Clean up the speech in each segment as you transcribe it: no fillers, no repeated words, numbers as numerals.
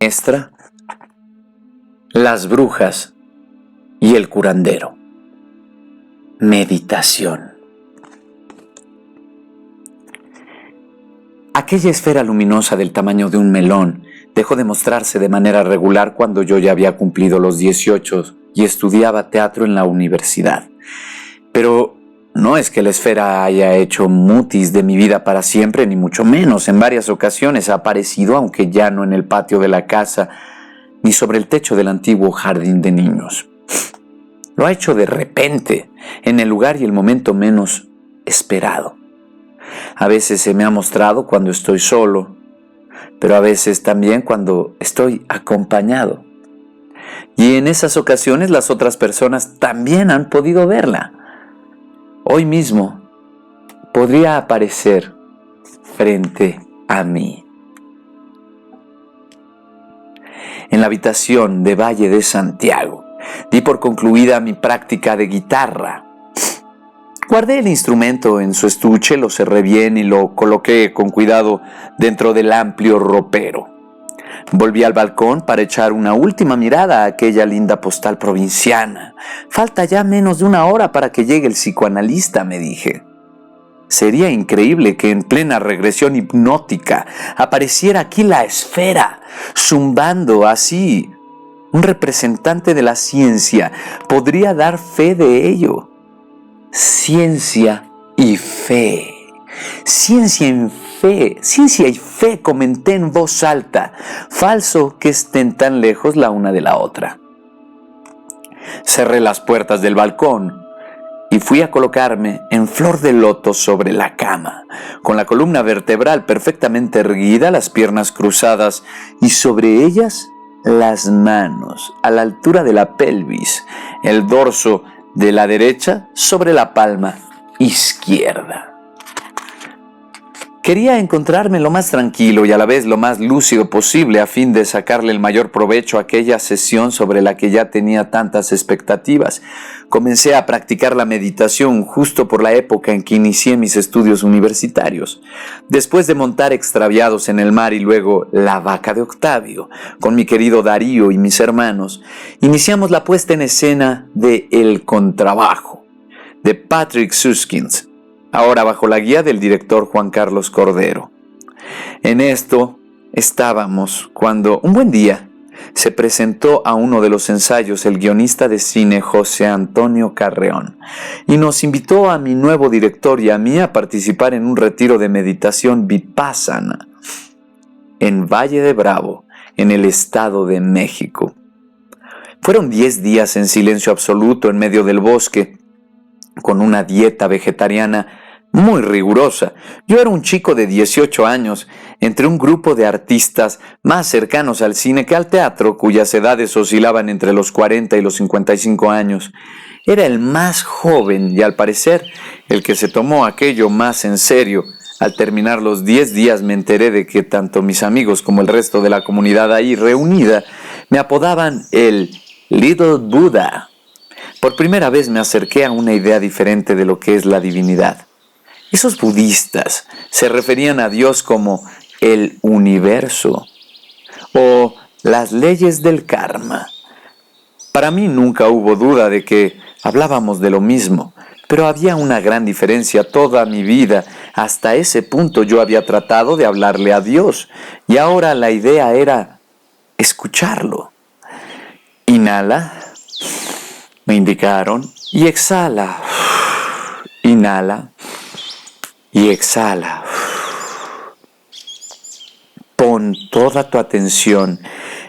maestra, las brujas y el curandero. Meditación. Aquella esfera luminosa del tamaño de un melón dejó de mostrarse de manera regular cuando yo ya había cumplido los 18 y estudiaba teatro en la universidad. Pero no es que la esfera haya hecho mutis de mi vida para siempre, ni mucho menos. En varias ocasiones ha aparecido, aunque ya no en el patio de la casa, ni sobre el techo del antiguo jardín de niños. Lo ha hecho de repente, en el lugar y el momento menos esperado. A veces se me ha mostrado cuando estoy solo, pero a veces también cuando estoy acompañado. Y en esas ocasiones las otras personas también han podido verla. Hoy mismo podría aparecer frente a mí. En la habitación de Valle de Santiago, di por concluida mi práctica de guitarra. Guardé el instrumento en su estuche, lo cerré bien y lo coloqué con cuidado dentro del amplio ropero. Volví al balcón para echar una última mirada a aquella linda postal provinciana. Falta ya menos de una hora para que llegue el psicoanalista, me dije. Sería increíble que en plena regresión hipnótica apareciera aquí la esfera, zumbando así. Un representante de la ciencia podría dar fe de ello. Ciencia y fe. Ciencia y fe, comenté en voz alta. Falso que estén tan lejos la una de la otra. Cerré las puertas del balcón y fui a colocarme en flor de loto sobre la cama, con la columna vertebral perfectamente erguida, las piernas cruzadas y sobre ellas las manos a la altura de la pelvis, el dorso de la derecha sobre la palma izquierda. Quería encontrarme lo más tranquilo y a la vez lo más lúcido posible a fin de sacarle el mayor provecho a aquella sesión sobre la que ya tenía tantas expectativas. Comencé a practicar la meditación justo por la época en que inicié mis estudios universitarios. Después de montar Extraviados en el mar y luego La vaca de Octavio, con mi querido Darío y mis hermanos, iniciamos la puesta en escena de El Contrabajo, de Patrick Süskind, ahora bajo la guía del director Juan Carlos Cordero. En esto estábamos cuando, un buen día, se presentó a uno de los ensayos el guionista de cine José Antonio Carreón y nos invitó a mi nuevo director y a mí a participar en un retiro de meditación vipassana en Valle de Bravo, en el Estado de México. Fueron 10 días en silencio absoluto en medio del bosque, con una dieta vegetariana muy rigurosa. Yo era un chico de 18 años, entre un grupo de artistas más cercanos al cine que al teatro, cuyas edades oscilaban entre los 40 y los 55 años. Era el más joven y al parecer el que se tomó aquello más en serio. Al terminar los 10 días me enteré de que tanto mis amigos como el resto de la comunidad ahí reunida me apodaban el Little Buddha. Por primera vez me acerqué a una idea diferente de lo que es la divinidad. Esos budistas se referían a Dios como el universo o las leyes del karma. Para mí nunca hubo duda de que hablábamos de lo mismo, pero había una gran diferencia. Toda mi vida, hasta ese punto yo había tratado de hablarle a Dios y ahora la idea era escucharlo. Inhala, me indicaron, y exhala. Inhala y exhala. Pon toda tu atención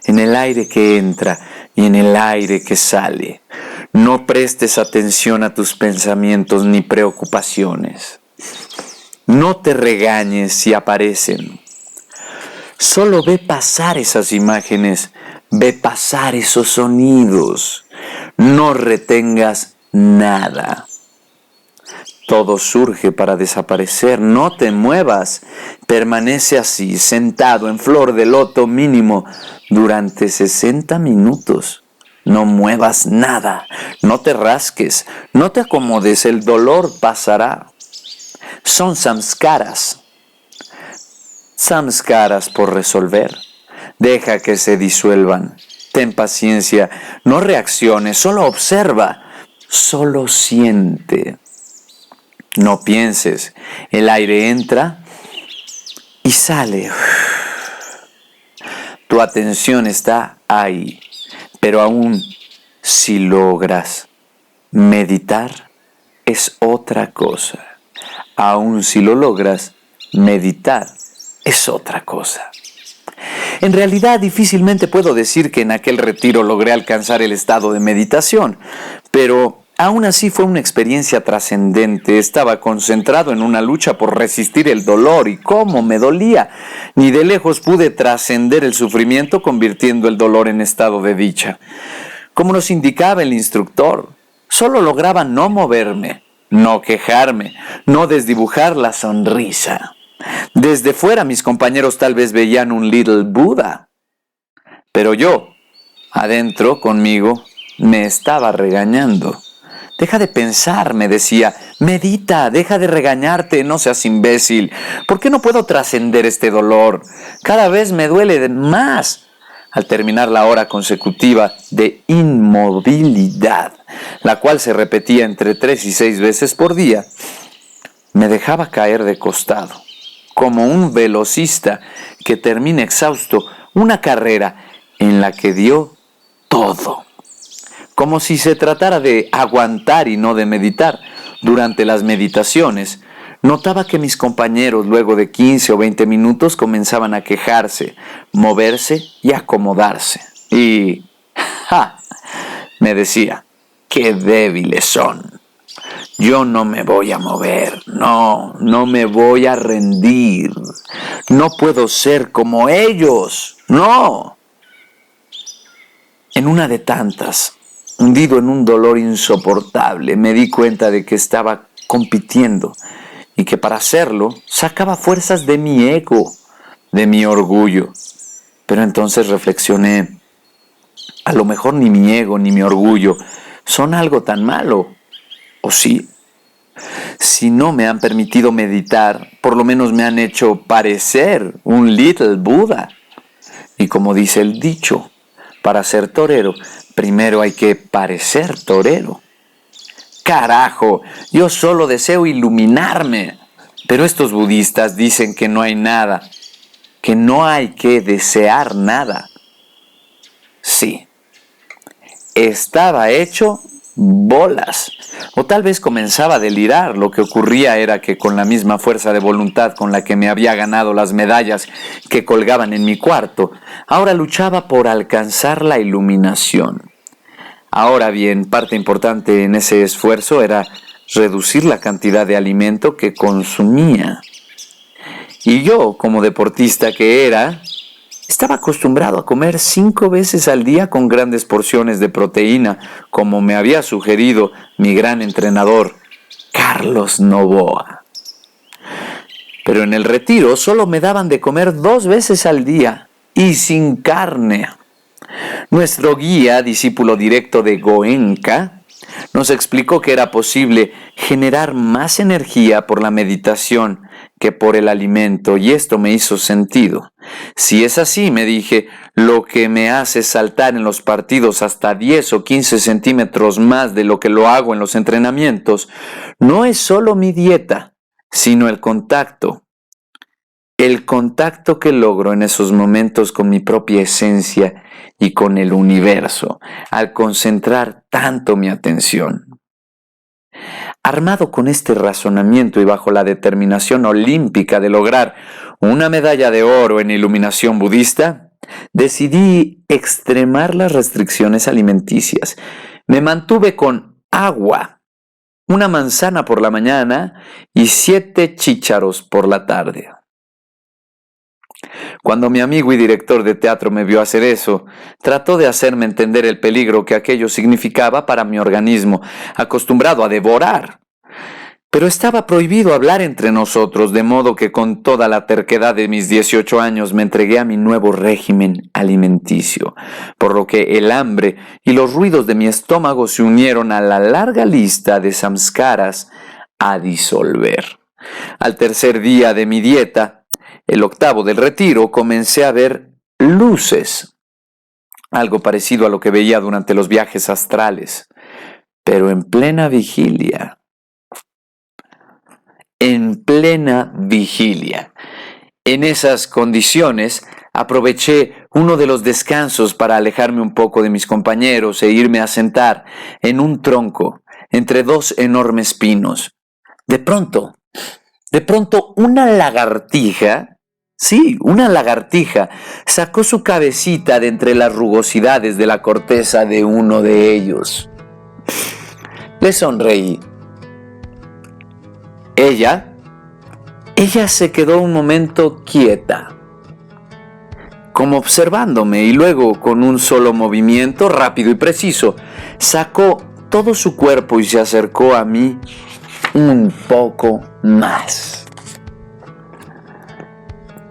en el aire que entra y en el aire que sale. No prestes atención a tus pensamientos ni preocupaciones. No te regañes si aparecen. Solo ve pasar esas imágenes, ve pasar esos sonidos. No retengas nada. Todo surge para desaparecer. No te muevas. Permanece así, sentado en flor de loto mínimo durante 60 minutos. No muevas nada. No te rasques. No te acomodes. El dolor pasará. Son samskaras. Samskaras por resolver. Deja que se disuelvan. Ten paciencia, no reacciones, solo observa, solo siente. No pienses, el aire entra y sale. Tu atención está ahí, pero aún si logras meditar es otra cosa. Aún si lo logras, meditar es otra cosa. En realidad, difícilmente puedo decir que en aquel retiro logré alcanzar el estado de meditación, pero aún así fue una experiencia trascendente. Estaba concentrado en una lucha por resistir el dolor y cómo me dolía. Ni de lejos pude trascender el sufrimiento convirtiendo el dolor en estado de dicha. Como nos indicaba el instructor, solo lograba no moverme, no quejarme, no desdibujar la sonrisa. Desde fuera mis compañeros tal vez veían un Little Buddha, pero yo, adentro conmigo, me estaba regañando. Deja de pensar, me decía, medita, deja de regañarte, no seas imbécil. ¿Por qué no puedo trascender este dolor? Cada vez me duele más. Al terminar la hora consecutiva de inmovilidad, la cual se repetía entre 3 y 6 veces por día, me dejaba caer de costado, como un velocista que termina exhausto una carrera en la que dio todo. Como si se tratara de aguantar y no de meditar. Durante las meditaciones, notaba que mis compañeros luego de 15 o 20 minutos comenzaban a quejarse, moverse y acomodarse. Y, me decía, qué débiles son. Yo no me voy a mover, no me voy a rendir. No puedo ser como ellos, no. En una de tantas, hundido en un dolor insoportable, me di cuenta de que estaba compitiendo y que para hacerlo sacaba fuerzas de mi ego, de mi orgullo. Pero entonces reflexioné, a lo mejor ni mi ego ni mi orgullo son algo tan malo, ¿o sí? Si no me han permitido meditar, por lo menos me han hecho parecer un Little Buddha. Y como dice el dicho, para ser torero, primero hay que parecer torero. ¡Carajo! Yo solo deseo iluminarme. Pero estos budistas dicen que no hay nada, que no hay que desear nada. Sí, estaba hecho bolas. O tal vez comenzaba a delirar. Lo que ocurría era que con la misma fuerza de voluntad con la que me había ganado las medallas que colgaban en mi cuarto, ahora luchaba por alcanzar la iluminación. Ahora bien, parte importante en ese esfuerzo era reducir la cantidad de alimento que consumía. Y yo, como deportista que era, estaba acostumbrado a comer 5 veces al día con grandes porciones de proteína, como me había sugerido mi gran entrenador, Carlos Novoa. Pero en el retiro solo me daban de comer 2 veces al día y sin carne. Nuestro guía, discípulo directo de Goenka, nos explicó que era posible generar más energía por la meditación que por el alimento, y esto me hizo sentido. Si es así, me dije, lo que me hace saltar en los partidos hasta 10 o 15 centímetros más de lo que lo hago en los entrenamientos, no es solo mi dieta, sino el contacto. El contacto que logro en esos momentos con mi propia esencia y con el universo, al concentrar tanto mi atención. Armado con este razonamiento y bajo la determinación olímpica de lograr una medalla de oro en iluminación budista, decidí extremar las restricciones alimenticias. Me mantuve con agua, una manzana por la mañana y 7 chícharos por la tarde. Cuando mi amigo y director de teatro me vio hacer eso, trató de hacerme entender el peligro que aquello significaba para mi organismo, acostumbrado a devorar. Pero estaba prohibido hablar entre nosotros, de modo que con toda la terquedad de mis 18 años me entregué a mi nuevo régimen alimenticio, por lo que el hambre y los ruidos de mi estómago se unieron a la larga lista de samskaras a disolver. Al tercer día de mi dieta, el octavo del retiro, comencé a ver luces, algo parecido a lo que veía durante los viajes astrales, pero en plena vigilia. En plena vigilia. En esas condiciones, aproveché uno de los descansos para alejarme un poco de mis compañeros e irme a sentar en un tronco entre dos enormes pinos. De pronto, una lagartija, sí, una lagartija, sacó su cabecita de entre las rugosidades de la corteza de uno de ellos. Le sonreí. Ella se quedó un momento quieta, como observándome, y luego, con un solo movimiento rápido y preciso, sacó todo su cuerpo y se acercó a mí un poco más.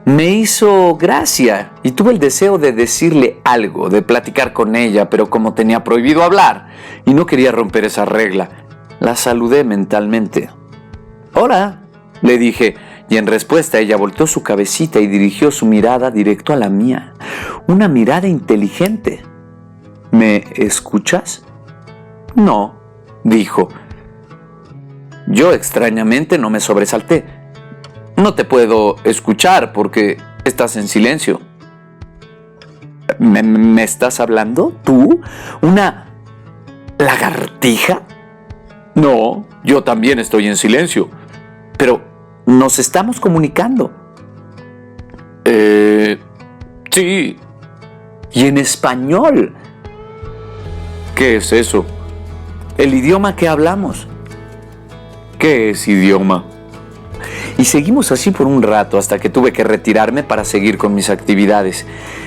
Me hizo gracia y tuve el deseo de decirle algo, de platicar con ella, pero como tenía prohibido hablar y no quería romper esa regla, la saludé mentalmente. «Hola», le dije, y en respuesta ella volteó su cabecita y dirigió su mirada directo a la mía. Una mirada inteligente. «¿Me escuchas?» «No», dijo. Yo extrañamente no me sobresalté. «No te puedo escuchar porque estás en silencio». ¿Me estás hablando? ¿Tú? ¿Una lagartija? No, yo también estoy en silencio. Pero nos estamos comunicando. Sí. Y en español. ¿Qué es eso? El idioma que hablamos. ¿Qué es idioma? Y seguimos así por un rato hasta que tuve que retirarme para seguir con mis actividades.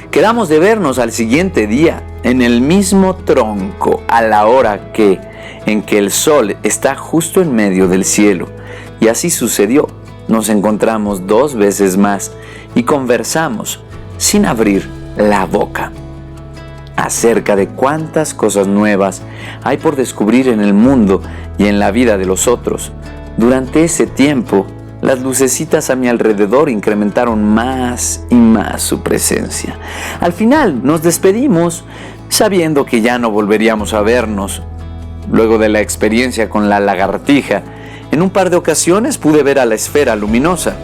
Quedamos de vernos al siguiente día, en el mismo tronco, a la hora en que el sol está justo en medio del cielo. Y así sucedió. Nos encontramos 2 veces más y conversamos sin abrir la boca acerca de cuántas cosas nuevas hay por descubrir en el mundo y en la vida de los otros. Durante ese tiempo, las lucecitas a mi alrededor incrementaron más y más su presencia. Al final nos despedimos sabiendo que ya no volveríamos a vernos. Luego de la experiencia con la lagartija, en un par de ocasiones pude ver a la esfera luminosa,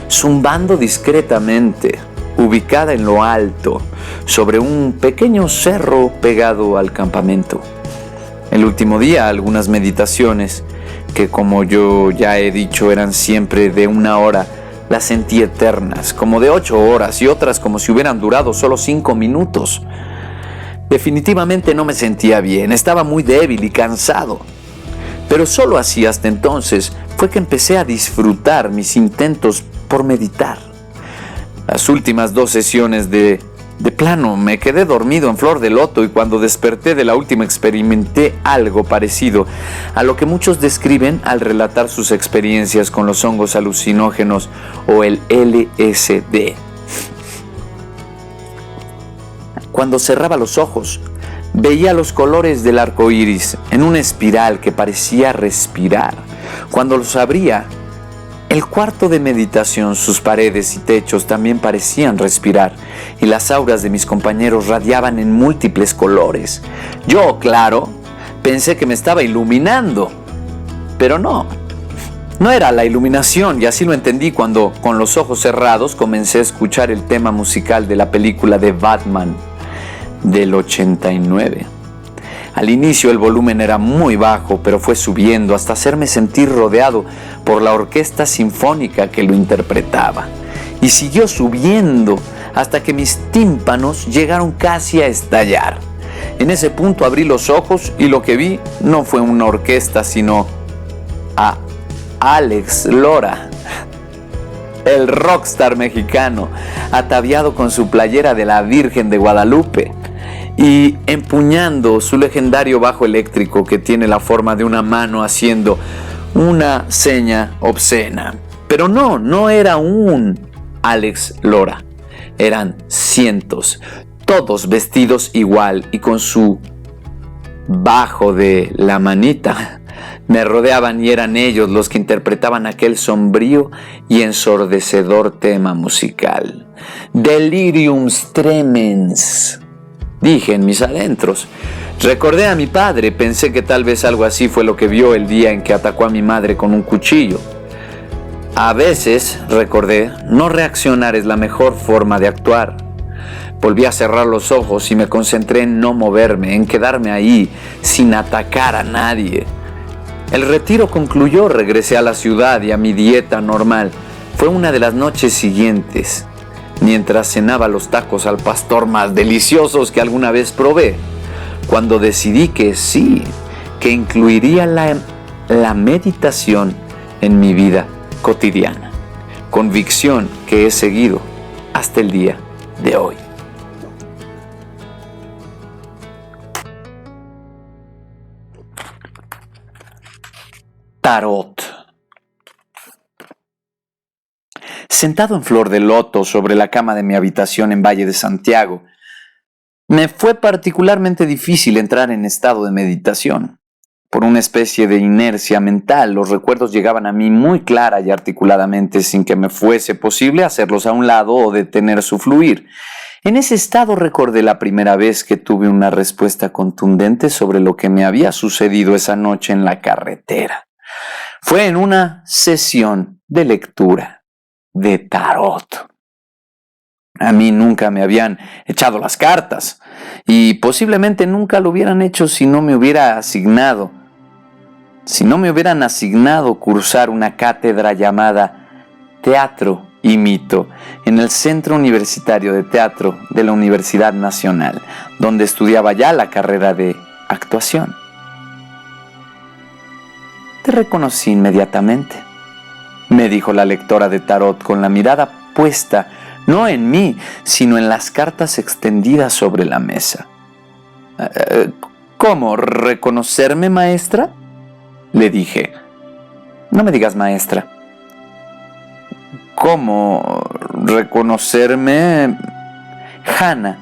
zumbando discretamente, ubicada en lo alto, sobre un pequeño cerro pegado al campamento. El último día, algunas meditaciones, que como yo ya he dicho eran siempre de 1 hora, las sentí eternas, como de 8 horas, y otras como si hubieran durado solo 5 minutos. Definitivamente no me sentía bien, estaba muy débil y cansado. Pero solo así hasta entonces fue que empecé a disfrutar mis intentos por meditar. Las últimas 2 sesiones de plano me quedé dormido en flor de loto, y cuando desperté de la última experimenté algo parecido a lo que muchos describen al relatar sus experiencias con los hongos alucinógenos o el LSD. Cuando cerraba los ojos, veía los colores del arco iris en una espiral que parecía respirar. Cuando los abría, el cuarto de meditación, sus paredes y techos también parecían respirar, y las auras de mis compañeros radiaban en múltiples colores. Yo, claro, pensé que me estaba iluminando, pero no era la iluminación, y así lo entendí cuando, con los ojos cerrados, comencé a escuchar el tema musical de la película de Batman del 89. Al inicio el volumen era muy bajo, pero fue subiendo hasta hacerme sentir rodeado por la orquesta sinfónica que lo interpretaba. Y siguió subiendo hasta que mis tímpanos llegaron casi a estallar. En ese punto abrí los ojos y lo que vi no fue una orquesta, sino a Alex Lora, el rockstar mexicano, ataviado con su playera de la Virgen de Guadalupe y empuñando su legendario bajo eléctrico que tiene la forma de una mano haciendo una seña obscena. Pero no era un Alex Lora, eran cientos, todos vestidos igual y con su bajo de la manita, Me rodeaban y eran ellos los que interpretaban aquel sombrío y ensordecedor tema musical. Delirium tremens, dije en mis adentros. Recordé a mi padre, pensé que tal vez algo así fue lo que vio el día en que atacó a mi madre con un cuchillo. A veces, recordé, no reaccionar es la mejor forma de actuar. Volví a cerrar los ojos y me concentré en no moverme, en quedarme ahí, sin atacar a nadie. El retiro concluyó, regresé a la ciudad y a mi dieta normal. Fue una de las noches siguientes, mientras cenaba los tacos al pastor más deliciosos que alguna vez probé, cuando decidí que sí, que incluiría la meditación en mi vida cotidiana. Convicción que he seguido hasta el día de hoy. Tarot. Sentado en flor de loto sobre la cama de mi habitación en Valle de Santiago, me fue particularmente difícil entrar en estado de meditación. Por una especie de inercia mental, los recuerdos llegaban a mí muy clara y articuladamente sin que me fuese posible hacerlos a un lado o detener su fluir. En ese estado recordé la primera vez que tuve una respuesta contundente sobre lo que me había sucedido esa noche en la carretera. Fue en una sesión de lectura de tarot. A mí nunca me habían echado las cartas y posiblemente nunca lo hubieran hecho si no me hubieran asignado cursar una cátedra llamada Teatro y Mito en el Centro Universitario de Teatro de la Universidad Nacional, donde estudiaba ya la carrera de actuación. Te reconocí inmediatamente, me dijo la lectora de tarot con la mirada puesta no en mí, sino en las cartas extendidas sobre la mesa. ¿Cómo? ¿Reconocerme, maestra? Le dije. No me digas maestra. ¿Cómo? ¿Reconocerme? Hannah.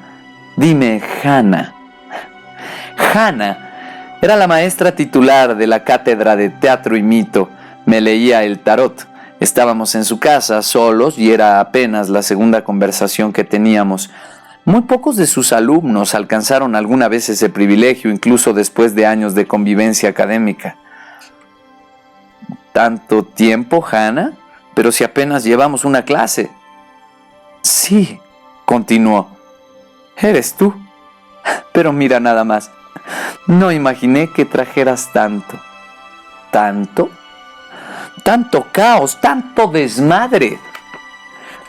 Dime, Hannah. Hannah era la maestra titular de la cátedra de Teatro y Mito. Me leía el tarot. Estábamos en su casa, solos, y era apenas la segunda conversación que teníamos. Muy pocos de sus alumnos alcanzaron alguna vez ese privilegio, incluso después de años de convivencia académica. ¿Tanto tiempo, Hannah? Pero si apenas llevamos una clase. Sí, continuó. Eres tú. Pero mira nada más. No imaginé que trajeras tanto. ¿Tanto? Tanto caos, tanto desmadre.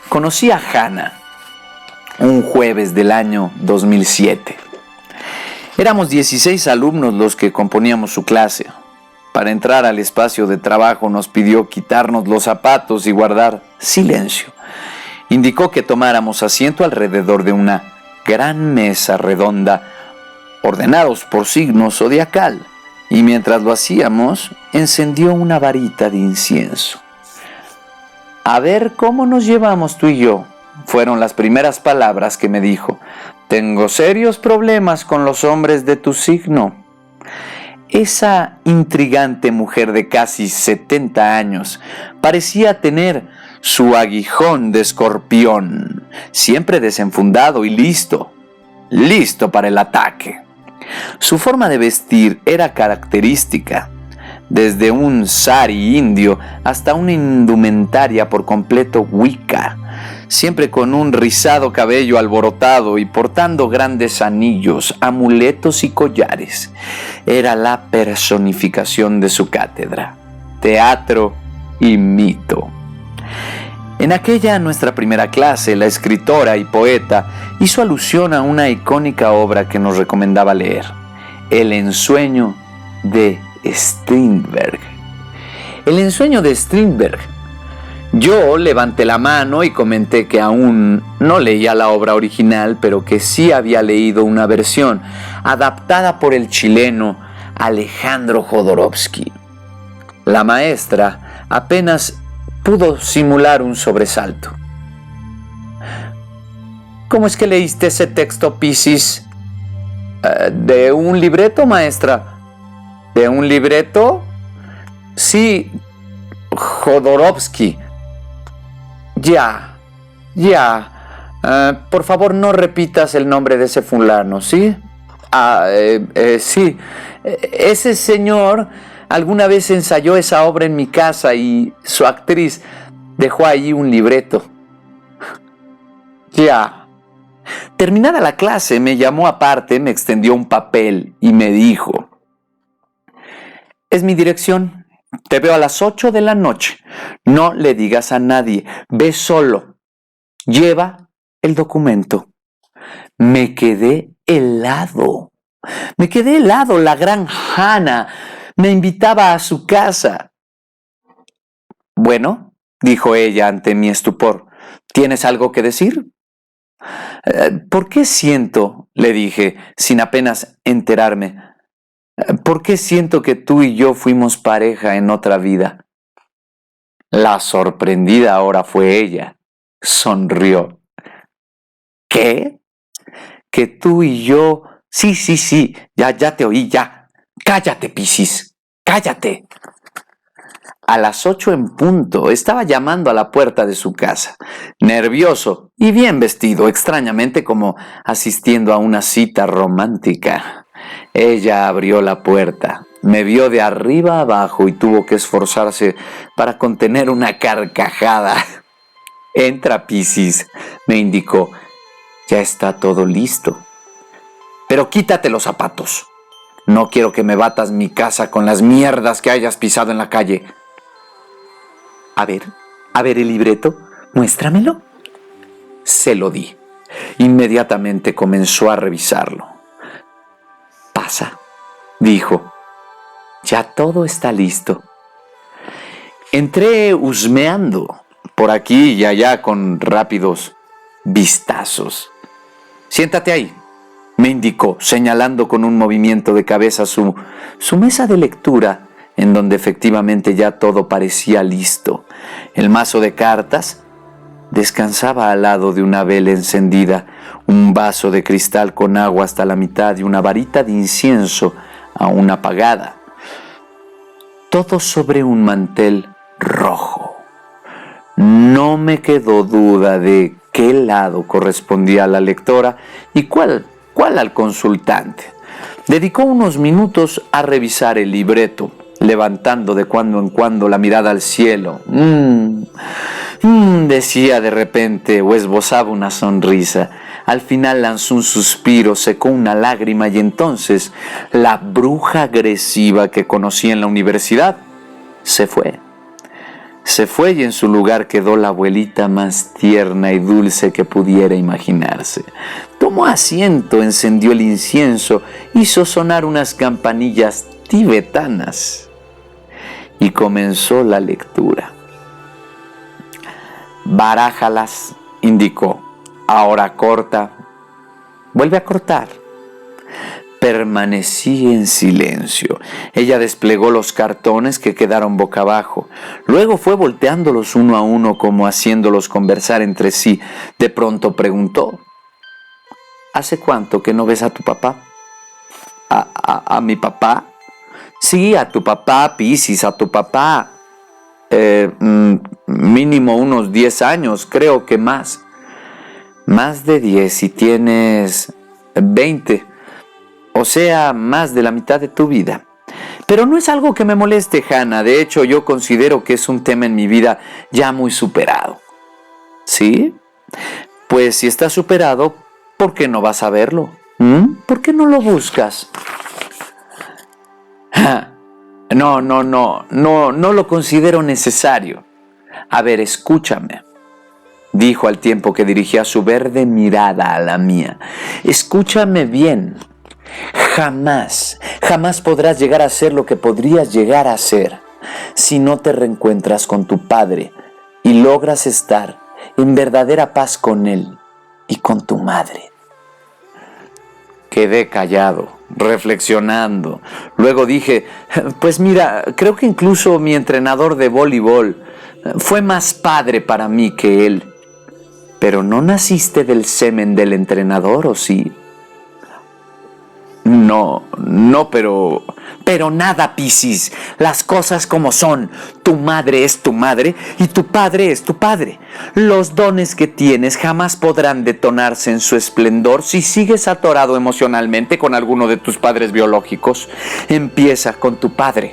Conocí a Hannah un jueves del año 2007. Éramos 16 alumnos los que componíamos su clase. Para entrar al espacio de trabajo nos pidió quitarnos los zapatos y guardar silencio. Indicó que tomáramos asiento alrededor de una gran mesa redonda, ordenados por signo zodiacal, y mientras lo hacíamos, encendió una varita de incienso. A ver cómo nos llevamos tú y yo, fueron las primeras palabras que me dijo. Tengo serios problemas con los hombres de tu signo. Esa intrigante mujer de casi 70 años parecía tener su aguijón de escorpión, siempre desenfundado y listo para el ataque. Su forma de vestir era característica, desde un sari indio hasta una indumentaria por completo wicca, siempre con un rizado cabello alborotado y portando grandes anillos, amuletos y collares. Era la personificación de su cátedra, Teatro y Mito. En aquella nuestra primera clase, la escritora y poeta hizo alusión a una icónica obra que nos recomendaba leer, El ensueño de Strindberg. El ensueño de Strindberg. Yo levanté la mano y comenté que aún no leía la obra original, pero que sí había leído una versión adaptada por el chileno Alejandro Jodorowsky. La maestra apenas pudo simular un sobresalto. ¿Cómo es que leíste ese texto, Piscis? ¿De un libreto, maestra? ¿De un libreto? Sí, Jodorowsky. Ya. Por favor, no repitas el nombre de ese fulano, ¿sí? Sí. Ese señor alguna vez ensayó esa obra en mi casa y su actriz dejó allí un libreto. Ya. Terminada la clase, me llamó aparte, me extendió un papel y me dijo: es mi dirección. Te veo a las 8 de la noche. No le digas a nadie. Ve solo. Lleva el documento. Me quedé helado. La gran Hannah me invitaba a su casa. Bueno, dijo ella ante mi estupor, ¿tienes algo que decir? ¿Por qué siento, le dije, sin apenas enterarme, por qué siento que tú y yo fuimos pareja en otra vida? La sorprendida ahora fue ella. Sonrió. ¿Qué? Que tú y yo... Sí, ya te oí, ya. Cállate, Piscis, cállate. A las 8 en punto estaba llamando a la puerta de su casa, nervioso y bien vestido, extrañamente como asistiendo a una cita romántica. Ella abrió la puerta, me vio de arriba abajo y tuvo que esforzarse para contener una carcajada. Entra, Piscis, me indicó. Ya está todo listo. Pero quítate los zapatos. No quiero que me batas mi casa con las mierdas que hayas pisado en la calle. A ver el libreto, muéstramelo. Se lo di. Inmediatamente comenzó a revisarlo. Pasa, dijo. Ya todo está listo. Entré husmeando por aquí y allá con rápidos vistazos. Siéntate ahí, me indicó, señalando con un movimiento de cabeza su mesa de lectura, en donde efectivamente ya todo parecía listo. El mazo de cartas descansaba al lado de una vela encendida, un vaso de cristal con agua hasta la mitad y una varita de incienso aún apagada. Todo sobre un mantel rojo. No me quedó duda de qué lado correspondía a la lectora y cuál al consultante. Dedicó unos minutos a revisar el libreto, levantando de cuando en cuando la mirada al cielo. Decía de repente o esbozaba una sonrisa. Al final lanzó un suspiro, secó una lágrima y entonces la bruja agresiva que conocí en la universidad se fue. Se fue y en su lugar quedó la abuelita más tierna y dulce que pudiera imaginarse. Tomó asiento, encendió el incienso, hizo sonar unas campanillas tibetanas y comenzó la lectura. Barájalas, indicó. Ahora corta. Vuelve a cortar. Permanecí en silencio. Ella desplegó los cartones que quedaron boca abajo. Luego fue volteándolos uno a uno como haciéndolos conversar entre sí. De pronto preguntó: ¿hace cuánto que no ves a tu papá? ¿A mi papá? Sí, a tu papá, Piscis, a tu papá. Mínimo unos 10 años, creo que más. Más de 10 y tienes 20. O sea, más de la mitad de tu vida. Pero no es algo que me moleste, Hannah. De hecho, yo considero que es un tema en mi vida ya muy superado. ¿Sí? Pues si está superado, ¿por qué no vas a verlo? ¿Por qué no lo buscas? No lo considero necesario. A ver, escúchame, dijo al tiempo que dirigía su verde mirada a la mía. Escúchame bien. Jamás podrás llegar a ser lo que podrías llegar a ser si no te reencuentras con tu padre y logras estar en verdadera paz con él y con tu madre. Quedé callado, reflexionando. Luego dije: pues mira, creo que incluso mi entrenador de voleibol fue más padre para mí que él. Pero no naciste del semen del entrenador, ¿o sí? No, pero... Pero nada, Piscis. Las cosas como son. Tu madre es tu madre y tu padre es tu padre. Los dones que tienes jamás podrán detonarse en su esplendor si sigues atorado emocionalmente con alguno de tus padres biológicos. Empieza con tu padre.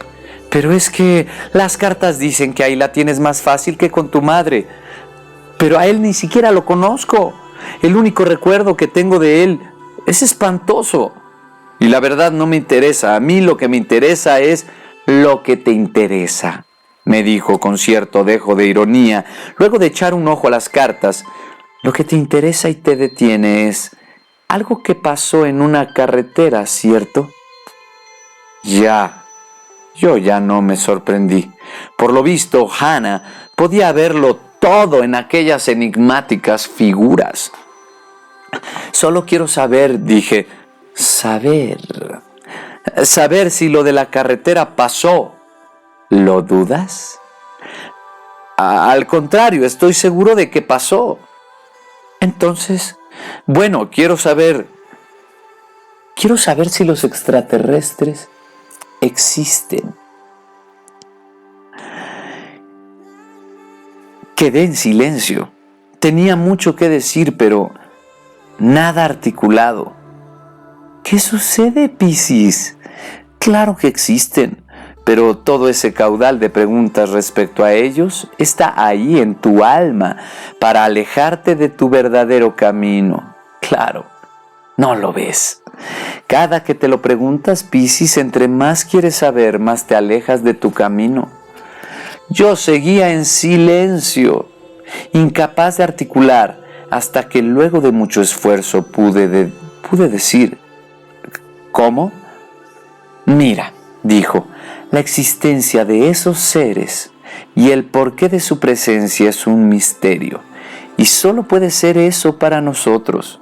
Pero es que las cartas dicen que ahí la tienes más fácil que con tu madre. Pero a él ni siquiera lo conozco. El único recuerdo que tengo de él es espantoso. Y la verdad no me interesa. A mí lo que me interesa es lo que te interesa, me dijo con cierto dejo de ironía, luego de echar un ojo a las cartas. Lo que te interesa y te detiene es algo que pasó en una carretera, ¿cierto? Yo ya no me sorprendí. Por lo visto, Hannah podía verlo todo en aquellas enigmáticas figuras. Solo quiero saber, dije, saber si lo de la carretera pasó. ¿Lo dudas? Al contrario, estoy seguro de que pasó. Entonces, bueno, quiero saber si los extraterrestres existen. Quedé en silencio. Tenía mucho que decir, pero nada articulado. ¿Qué sucede, Piscis? Claro que existen, pero todo ese caudal de preguntas respecto a ellos está ahí en tu alma para alejarte de tu verdadero camino. Claro, no lo ves. Cada que te lo preguntas, Piscis, entre más quieres saber, más te alejas de tu camino. Yo seguía en silencio, incapaz de articular, hasta que luego de mucho esfuerzo pude decir, ¿cómo? Mira, dijo, la existencia de esos seres y el porqué de su presencia es un misterio, y solo puede ser eso para nosotros,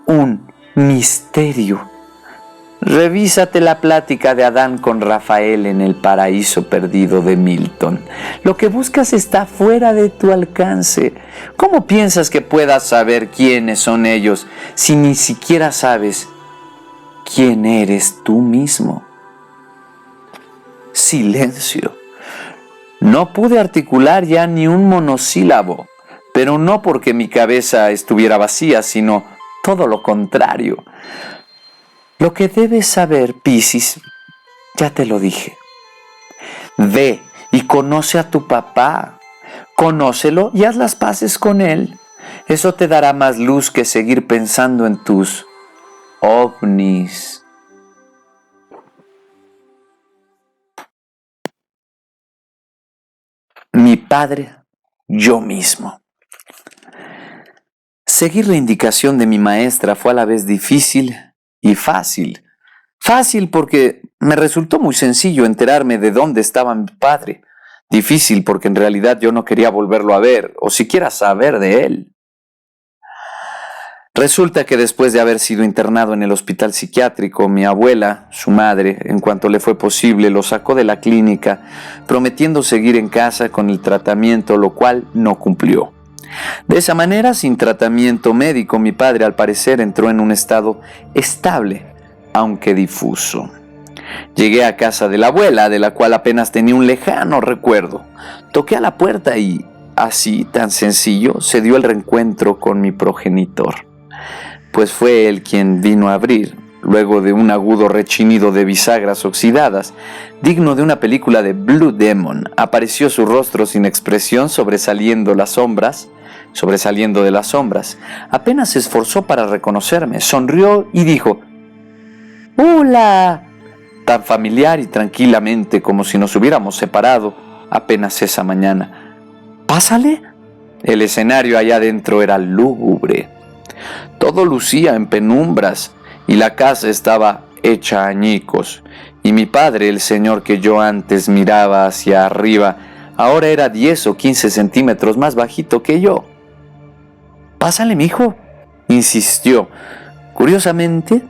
un misterio. Revísate la plática de Adán con Rafael en El paraíso perdido de Milton. Lo que buscas está fuera de tu alcance. ¿Cómo piensas que puedas saber quiénes son ellos si ni siquiera sabes quién eres tú mismo? Silencio. No pude articular ya ni un monosílabo, pero no porque mi cabeza estuviera vacía, sino todo lo contrario. Lo que debes saber, Piscis, ya te lo dije. Ve y conoce a tu papá. Conócelo y haz las paces con él. Eso te dará más luz que seguir pensando en tus ovnis. Mi padre, yo mismo. Seguir la indicación de mi maestra fue a la vez difícil y fácil. Fácil porque me resultó muy sencillo enterarme de dónde estaba mi padre. Difícil porque en realidad yo no quería volverlo a ver o siquiera saber de él. Resulta que después de haber sido internado en el hospital psiquiátrico, mi abuela, su madre, en cuanto le fue posible, lo sacó de la clínica, prometiendo seguir en casa con el tratamiento, lo cual no cumplió. De esa manera, sin tratamiento médico, mi padre al parecer entró en un estado estable, aunque difuso. Llegué a casa de la abuela, de la cual apenas tenía un lejano recuerdo. Toqué a la puerta y, así, tan sencillo, se dio el reencuentro con mi progenitor. Pues fue él quien vino a abrir, luego de un agudo rechinido de bisagras oxidadas, digno de una película de Blue Demon. Apareció su rostro sin expresión sobresaliendo de las sombras. Apenas se esforzó para reconocerme, sonrió y dijo, ¡Hola! Tan familiar y tranquilamente como si nos hubiéramos separado apenas esa mañana. ¡Pásale! El escenario allá adentro era lúgubre. Todo lucía en penumbras y la casa estaba hecha añicos. Y mi padre, el señor que yo antes miraba hacia arriba, ahora era 10 o 15 centímetros más bajito que yo. «Pásale, mijo», insistió. Curiosamente,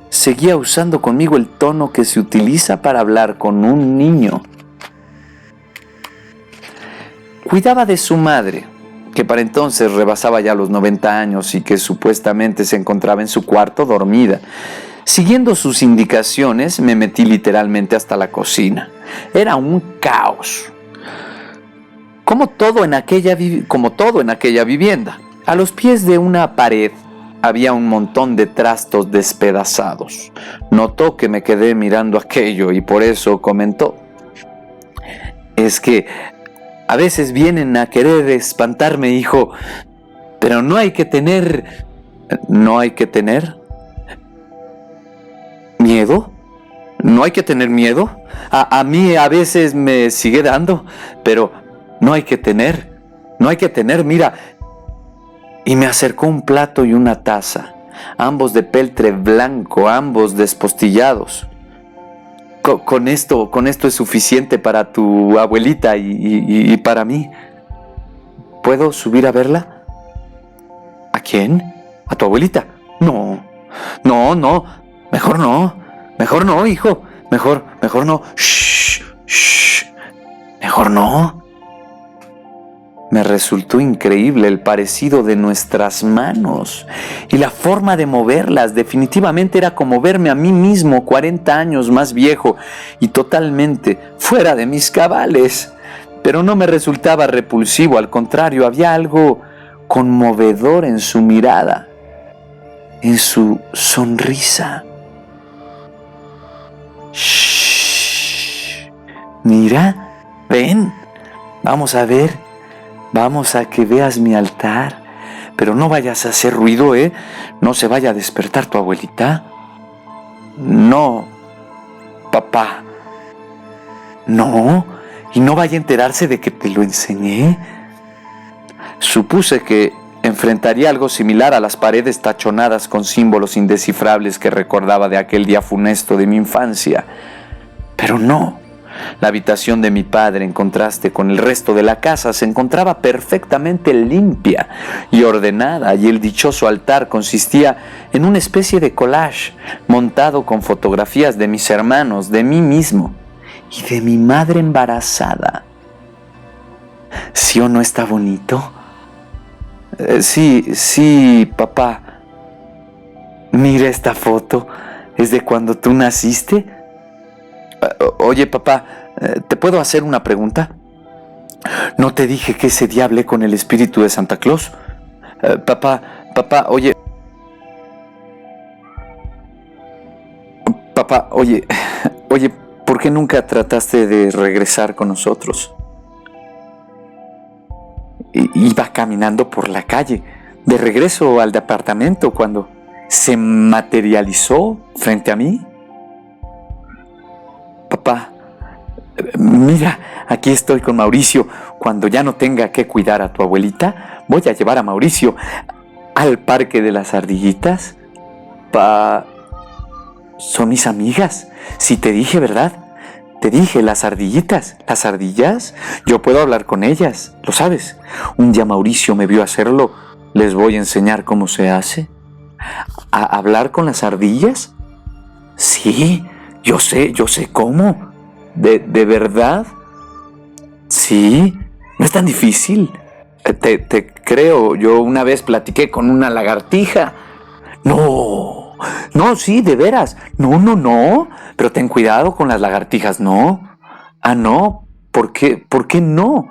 seguía usando conmigo el tono que se utiliza para hablar con un niño. Cuidaba de su madre, que para entonces rebasaba ya los 90 años y que supuestamente se encontraba en su cuarto dormida. Siguiendo sus indicaciones, me metí literalmente hasta la cocina. Era un caos. Como todo en aquella vivienda. A los pies de una pared había un montón de trastos despedazados. Notó que me quedé mirando aquello y por eso comentó: es que a veces vienen a querer espantarme, hijo, pero no hay que tener miedo. No hay que tener miedo. A mí a veces me sigue dando, pero no hay que tener, mira. Y me acercó un plato y una taza, ambos de peltre blanco, ambos despostillados. Con esto es suficiente para tu abuelita y para mí. ¿Puedo subir a verla? ¿A quién? ¿A tu abuelita? No, mejor no, hijo, mejor no. Shh, mejor no. Me resultó increíble el parecido de nuestras manos y la forma de moverlas. Definitivamente era como verme a mí mismo 40 años más viejo y totalmente fuera de mis cabales. Pero no me resultaba repulsivo, al contrario, había algo conmovedor en su mirada, en su sonrisa. Shh. Mira, ven, vamos a ver. Vamos a que veas mi altar, pero no vayas a hacer ruido, ¿eh? No se vaya a despertar tu abuelita. No, papá. No, y no vaya a enterarse de que te lo enseñé. Supuse que enfrentaría algo similar a las paredes tachonadas con símbolos indescifrables que recordaba de aquel día funesto de mi infancia. Pero no. La habitación de mi padre, en contraste con el resto de la casa, se encontraba perfectamente limpia y ordenada, y el dichoso altar consistía en una especie de collage montado con fotografías de mis hermanos, de mí mismo y de mi madre embarazada. ¿Sí o no está bonito? Sí, papá. Mira esta foto. ¿Es de cuando tú naciste? Oye, papá, ¿te puedo hacer una pregunta? ¿No te dije que ese día hablé con el espíritu de Santa Claus? Papá, oye, ¿por qué nunca trataste de regresar con nosotros? Iba caminando por la calle, de regreso al departamento, cuando se materializó frente a mí. Papá, mira, aquí estoy con Mauricio. Cuando ya no tenga que cuidar a tu abuelita, voy a llevar a Mauricio al parque de las ardillitas. Son mis amigas. Sí te dije, ¿verdad? Te dije, las ardillitas. ¿Las ardillas? Yo puedo hablar con ellas, ¿lo sabes? Un día Mauricio me vio hacerlo. Les voy a enseñar cómo se hace. ¿A hablar con las ardillas? Sí, yo sé cómo. ¿De verdad? Sí, no es tan difícil. Te creo, yo una vez platiqué con una lagartija. No, sí, de veras. No. Pero ten cuidado con las lagartijas, ¿no? Ah, no. ¿Por qué no?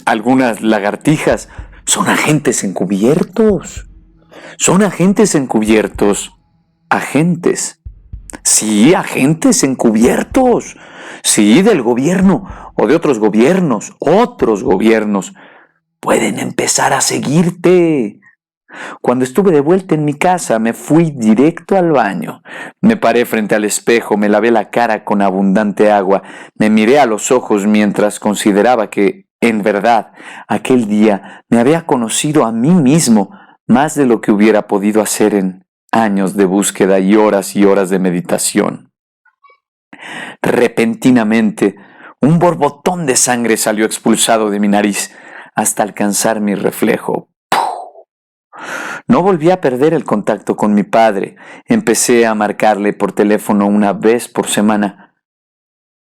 Algunas lagartijas son agentes encubiertos. Son agentes encubiertos. Agentes. Sí, agentes encubiertos. Sí, del gobierno o de otros gobiernos. Otros gobiernos pueden empezar a seguirte. Cuando estuve de vuelta en mi casa, me fui directo al baño. Me paré frente al espejo, me lavé la cara con abundante agua, me miré a los ojos mientras consideraba que, en verdad, aquel día me había conocido a mí mismo más de lo que hubiera podido hacer en años de búsqueda y horas de meditación. Repentinamente, un borbotón de sangre salió expulsado de mi nariz hasta alcanzar mi reflejo. No volví a perder el contacto con mi padre. Empecé a marcarle por teléfono una vez por semana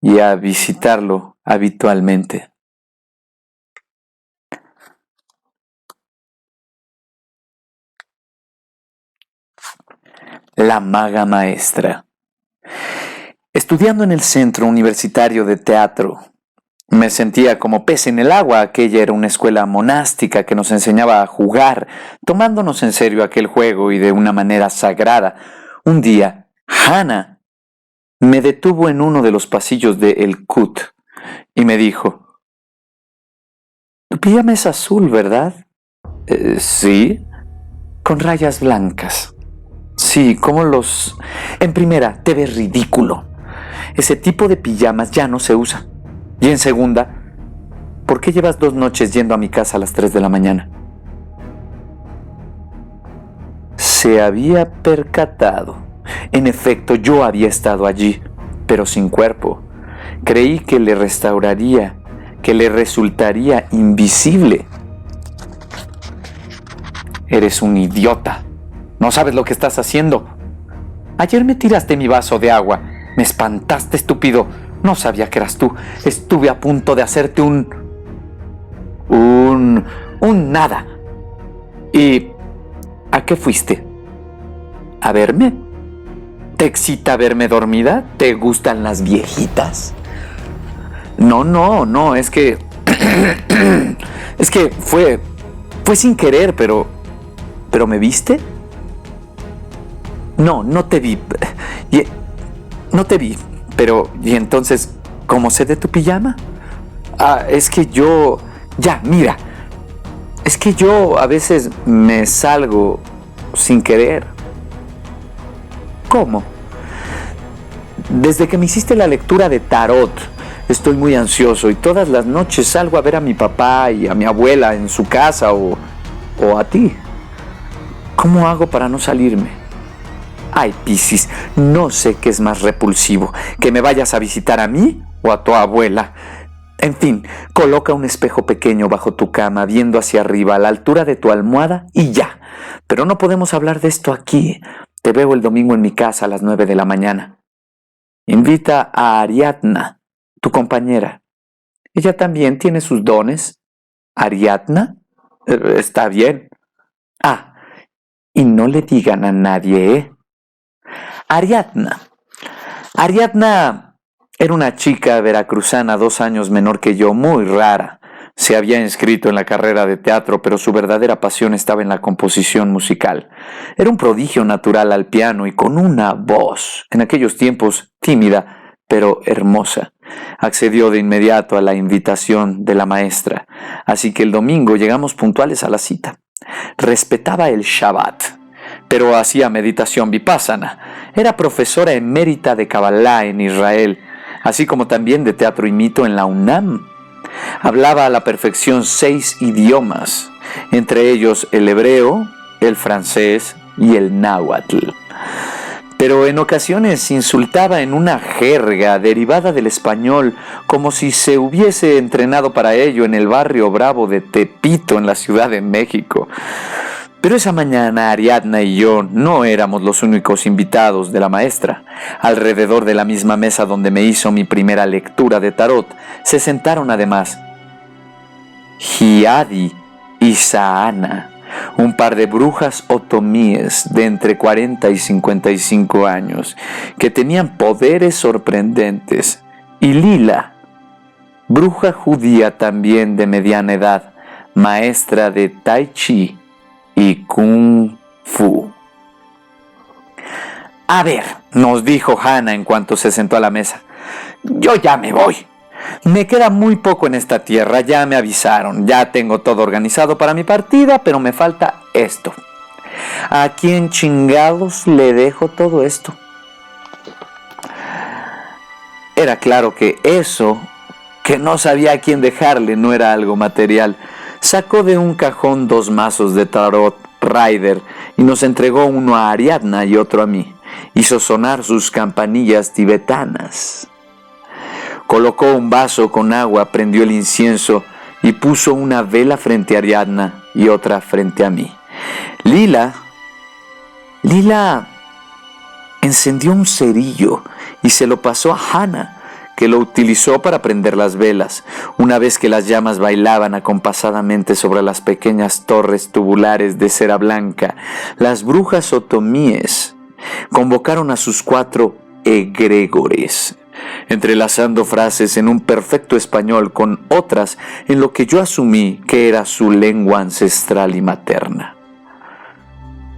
y a visitarlo habitualmente. La maga maestra. Estudiando en el Centro Universitario de Teatro, me sentía como pez en el agua. Aquella era una escuela monástica que nos enseñaba a jugar, tomándonos en serio aquel juego y de una manera sagrada. Un día, Hannah me detuvo en uno de los pasillos de El Cut y me dijo: «Tu pijama es azul, ¿verdad?» Sí. Con rayas blancas. Sí, como los... En primera, te ves ridículo. Ese tipo de pijamas ya no se usa. Y en segunda, ¿por qué llevas 2 noches yendo a mi casa a las 3 de la mañana? Se había percatado. En efecto, yo había estado allí, pero sin cuerpo. Creí que le restauraría, que le resultaría invisible. Eres un idiota. No sabes lo que estás haciendo. Ayer me tiraste mi vaso de agua. Me espantaste, estúpido. No sabía que eras tú. Estuve a punto de hacerte un nada. ¿Y a qué fuiste? ¿A verme? ¿Te excita verme dormida? ¿Te gustan las viejitas? No, es que... es que fue sin querer, pero ¿me viste? No te vi. No te vi, pero ¿y entonces cómo sé de tu pijama? Es que yo... Ya, mira. Es que yo a veces me salgo sin querer. ¿Cómo? Desde que me hiciste la lectura de tarot, estoy muy ansioso y todas las noches salgo a ver a mi papá y a mi abuela en su casa o a ti. ¿Cómo hago para no salirme? Ay, Piscis, no sé qué es más repulsivo, que me vayas a visitar a mí o a tu abuela. En fin, coloca un espejo pequeño bajo tu cama, viendo hacia arriba, a la altura de tu almohada y ya. Pero no podemos hablar de esto aquí. Te veo el domingo en mi casa a las 9 de la mañana. Invita a Ariadna, tu compañera. Ella también tiene sus dones. ¿Ariadna? Está bien. Y no le digan a nadie, ¿eh? Ariadna era una chica veracruzana 2 años menor que yo, muy rara. Se había inscrito en la carrera de teatro, pero su verdadera pasión estaba en la composición musical. Era un prodigio natural al piano y con una voz, en aquellos tiempos tímida, pero hermosa. Accedió de inmediato a la invitación de la maestra, así que el domingo llegamos puntuales a la cita. Respetaba el Shabbat, pero hacía meditación vipassana. Era profesora emérita de Kabbalah en Israel, así como también de teatro y mito en la UNAM. Hablaba a la perfección 6 idiomas, entre ellos el hebreo, el francés y el náhuatl. Pero en ocasiones insultaba en una jerga derivada del español, como si se hubiese entrenado para ello en el barrio Bravo de Tepito, en la Ciudad de México. Pero esa mañana Ariadna y yo no éramos los únicos invitados de la maestra. Alrededor de la misma mesa donde me hizo mi primera lectura de tarot, se sentaron además Hiadi y Saana, un par de brujas otomíes de entre 40 y 55 años, que tenían poderes sorprendentes, y Lila, bruja judía también de mediana edad, maestra de Tai Chi y Kung Fu. A ver, nos dijo Hannah en cuanto se sentó a la mesa, yo ya me voy. Me queda muy poco en esta tierra, ya me avisaron, ya tengo todo organizado para mi partida, pero me falta esto. ¿A quién chingados le dejo todo esto? Era claro que eso, que no sabía a quién dejarle, no era algo material. Sacó de un cajón 2 mazos de tarot Rider y nos entregó uno a Ariadna y otro a mí. Hizo sonar sus campanillas tibetanas. Colocó un vaso con agua, prendió el incienso y puso una vela frente a Ariadna y otra frente a mí. Lila encendió un cerillo y se lo pasó a Hannah, que lo utilizó para prender las velas. Una vez que las llamas bailaban acompasadamente sobre las pequeñas torres tubulares de cera blanca, las brujas otomíes Convocaron a sus 4 egregores, entrelazando frases en un perfecto español con otras en lo que yo asumí que era su lengua ancestral y materna.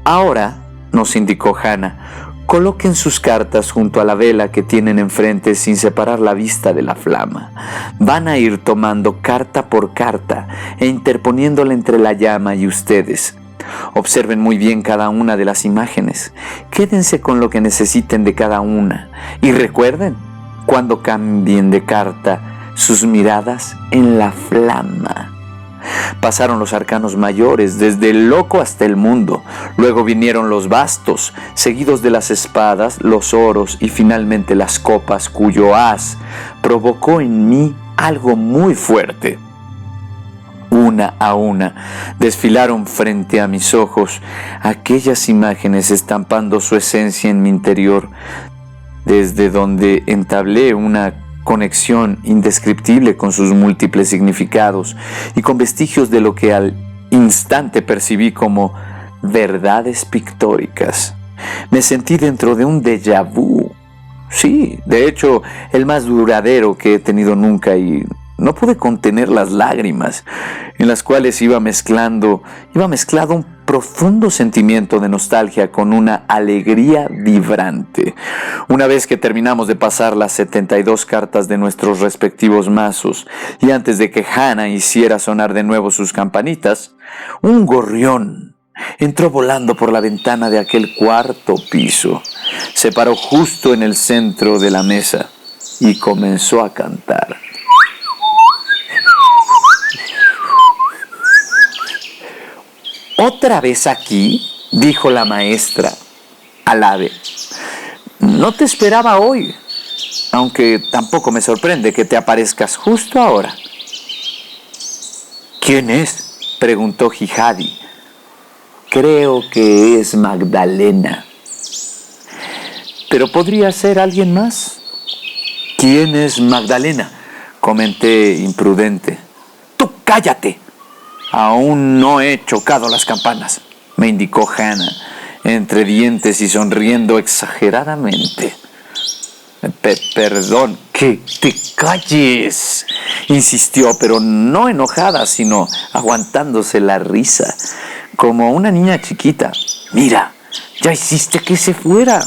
Ahora, nos indicó Hannah, coloquen sus cartas junto a la vela que tienen enfrente sin separar la vista de la flama. Van a ir tomando carta por carta e interponiéndola entre la llama y ustedes. Observen muy bien cada una de las imágenes. Quédense con lo que necesiten de cada una. Y recuerden, cuando cambien de carta, sus miradas en la flama. Pasaron los arcanos mayores, desde el loco hasta el mundo. Luego vinieron los bastos, seguidos de las espadas, los oros y finalmente las copas, cuyo haz provocó en mí algo muy fuerte. Una a una desfilaron frente a mis ojos aquellas imágenes estampando su esencia en mi interior, desde donde entablé una conexión indescriptible con sus múltiples significados y con vestigios de lo que al instante percibí como verdades pictóricas. Me sentí dentro de un déjà vu. Sí, de hecho, el más duradero que he tenido nunca, y no pude contener las lágrimas, en las cuales iba mezclado un profundo sentimiento de nostalgia con una alegría vibrante. Una vez que terminamos de pasar las 72 cartas de nuestros respectivos mazos, y antes de que Hannah hiciera sonar de nuevo sus campanitas, un gorrión entró volando por la ventana de aquel 4º piso, se paró justo en el centro de la mesa y comenzó a cantar. «¿Otra vez aquí?», dijo la maestra al ave. «No te esperaba hoy, aunque tampoco me sorprende que te aparezcas justo ahora». «¿Quién es?», preguntó Hijadi. «Creo que es Magdalena». «Pero podría ser alguien más». «¿Quién es Magdalena?», comenté imprudente. «¡Tú cállate! Aún no he chocado las campanas», me indicó Hannah, entre dientes y sonriendo exageradamente. Perdón, que te calles», insistió, pero no enojada, sino aguantándose la risa, como una niña chiquita. «Mira, ya hiciste que se fuera».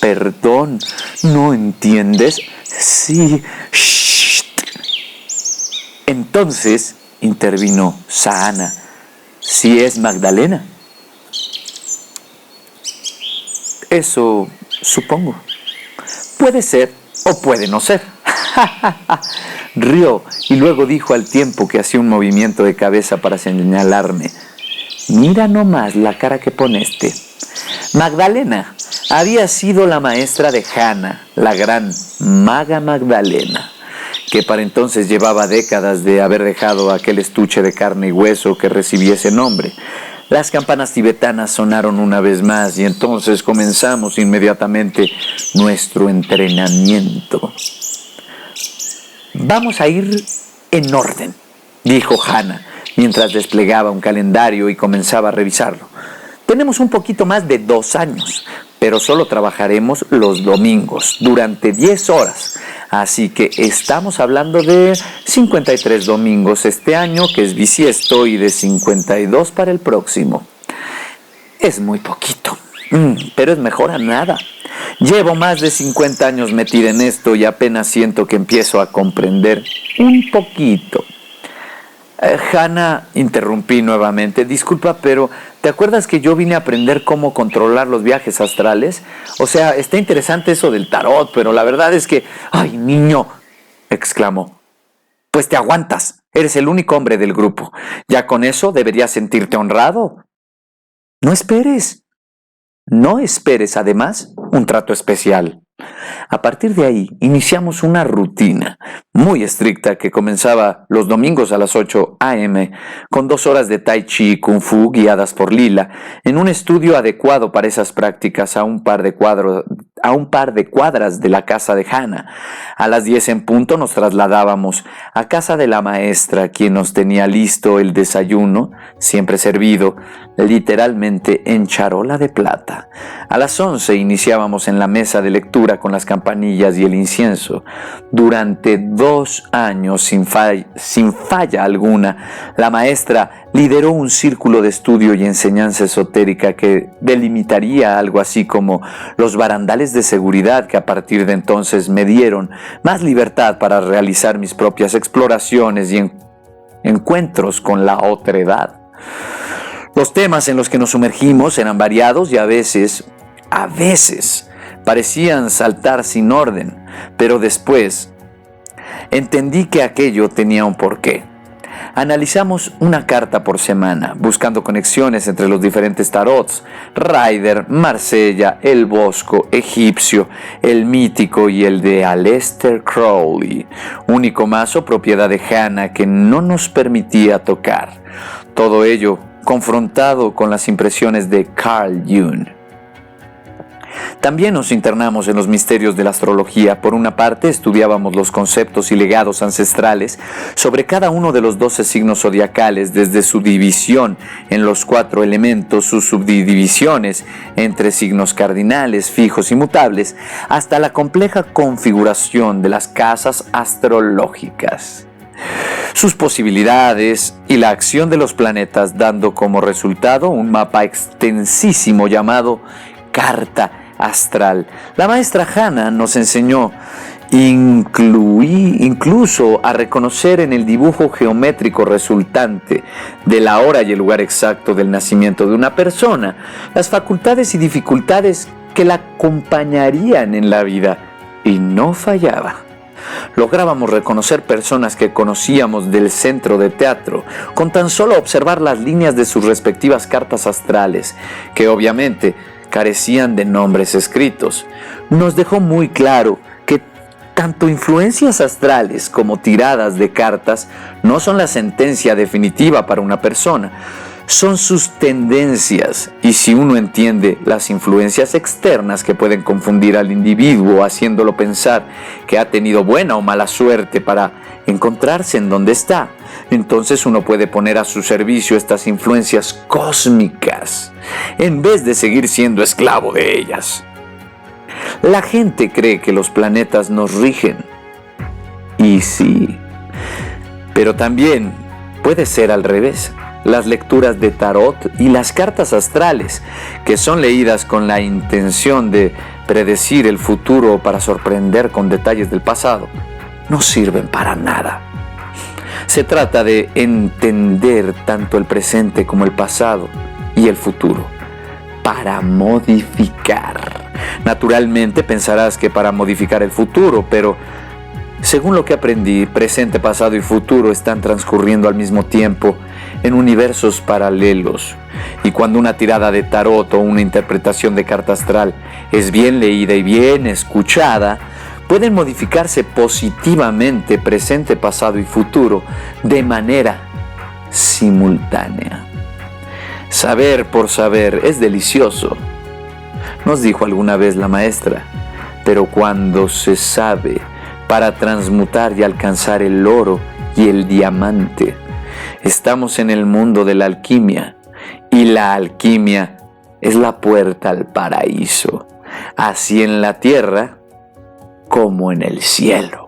«Perdón, ¿no entiendes?» «Sí, shh». Entonces intervino Sahana. «¿Sí es Magdalena?» «Eso supongo. Puede ser o puede no ser». Rió y luego dijo al tiempo que hacía un movimiento de cabeza para señalarme: «Mira nomás la cara que pone este». Magdalena había sido la maestra de Hannah, la gran maga Magdalena, que para entonces llevaba décadas de haber dejado aquel estuche de carne y hueso que recibía ese nombre. Las campanas tibetanas sonaron una vez más y entonces comenzamos inmediatamente nuestro entrenamiento. «Vamos a ir en orden», dijo Hannah, mientras desplegaba un calendario y comenzaba a revisarlo. «Tenemos un poquito más de 2 años, pero solo trabajaremos los domingos durante 10 horas. Así que estamos hablando de 53 domingos este año, que es bisiesto, y de 52 para el próximo. Es muy poquito, pero es mejor a nada. Llevo más de 50 años metida en esto y apenas siento que empiezo a comprender un poquito». Hannah, interrumpí nuevamente. «Disculpa, pero ¿te acuerdas que yo vine a aprender cómo controlar los viajes astrales? O sea, está interesante eso del tarot, pero la verdad es que...» «¡Ay, niño!», exclamó. «Pues te aguantas. Eres el único hombre del grupo. Ya con eso deberías sentirte honrado. No esperes. No esperes, además, un trato especial». A partir de ahí, iniciamos una rutina muy estricta que comenzaba los domingos a las 8 a.m. con 2 horas de Tai Chi y Kung Fu guiadas por Lila, en un estudio adecuado para esas prácticas a un par de a un par de cuadras de la casa de Hannah. A las 10 en punto nos trasladábamos a casa de la maestra, quien nos tenía listo el desayuno, siempre servido, literalmente en charola de plata. A las 11 iniciábamos en la mesa de lectura con las campanillas y el incienso. Durante 2 años, sin falla alguna, la maestra lideró un círculo de estudio y enseñanza esotérica que delimitaría algo así como los barandales de seguridad que a partir de entonces me dieron más libertad para realizar mis propias exploraciones y encuentros con la otredad. Los temas en los que nos sumergimos eran variados y a veces, parecían saltar sin orden, pero después entendí que aquello tenía un porqué. Analizamos una carta por semana, buscando conexiones entre los diferentes tarots: Rider, Marsella, el Bosco, Egipcio, el mítico y el de Aleister Crowley, único mazo propiedad de Hannah que no nos permitía tocar. Todo ello confrontado con las impresiones de Carl Jung. También nos internamos en los misterios de la astrología. Por una parte, estudiábamos los conceptos y legados ancestrales sobre cada uno de los 12 signos zodiacales, desde su división en los 4 elementos, sus subdivisiones entre signos cardinales, fijos y mutables, hasta la compleja configuración de las casas astrológicas, sus posibilidades y la acción de los planetas, dando como resultado un mapa extensísimo llamado carta astral. La maestra Hannah nos enseñó incluso a reconocer en el dibujo geométrico resultante de la hora y el lugar exacto del nacimiento de una persona las facultades y dificultades que la acompañarían en la vida, y no fallaba. Lográbamos reconocer personas que conocíamos del centro de teatro con tan solo observar las líneas de sus respectivas cartas astrales, que obviamente carecían de nombres escritos. Nos dejó muy claro que tanto influencias astrales como tiradas de cartas no son la sentencia definitiva para una persona, son sus tendencias, y si uno entiende las influencias externas que pueden confundir al individuo haciéndolo pensar que ha tenido buena o mala suerte para encontrarse en donde está, entonces uno puede poner a su servicio estas influencias cósmicas en vez de seguir siendo esclavo de ellas. La gente cree que los planetas nos rigen, y sí, pero también puede ser al revés. Las lecturas de tarot y las cartas astrales, que son leídas con la intención de predecir el futuro o para sorprender con detalles del pasado, no sirven para nada. Se trata de entender tanto el presente como el pasado y el futuro para modificar. Naturalmente pensarás que para modificar el futuro, pero según lo que aprendí, presente, pasado y futuro están transcurriendo al mismo tiempo en universos paralelos, y cuando una tirada de tarot o una interpretación de carta astral es bien leída y bien escuchada, pueden modificarse positivamente presente, pasado y futuro de manera simultánea. Saber por saber es delicioso, nos dijo alguna vez la maestra, pero cuando se sabe para transmutar y alcanzar el oro y el diamante, estamos en el mundo de la alquimia, y la alquimia es la puerta al paraíso, así en la tierra como en el cielo.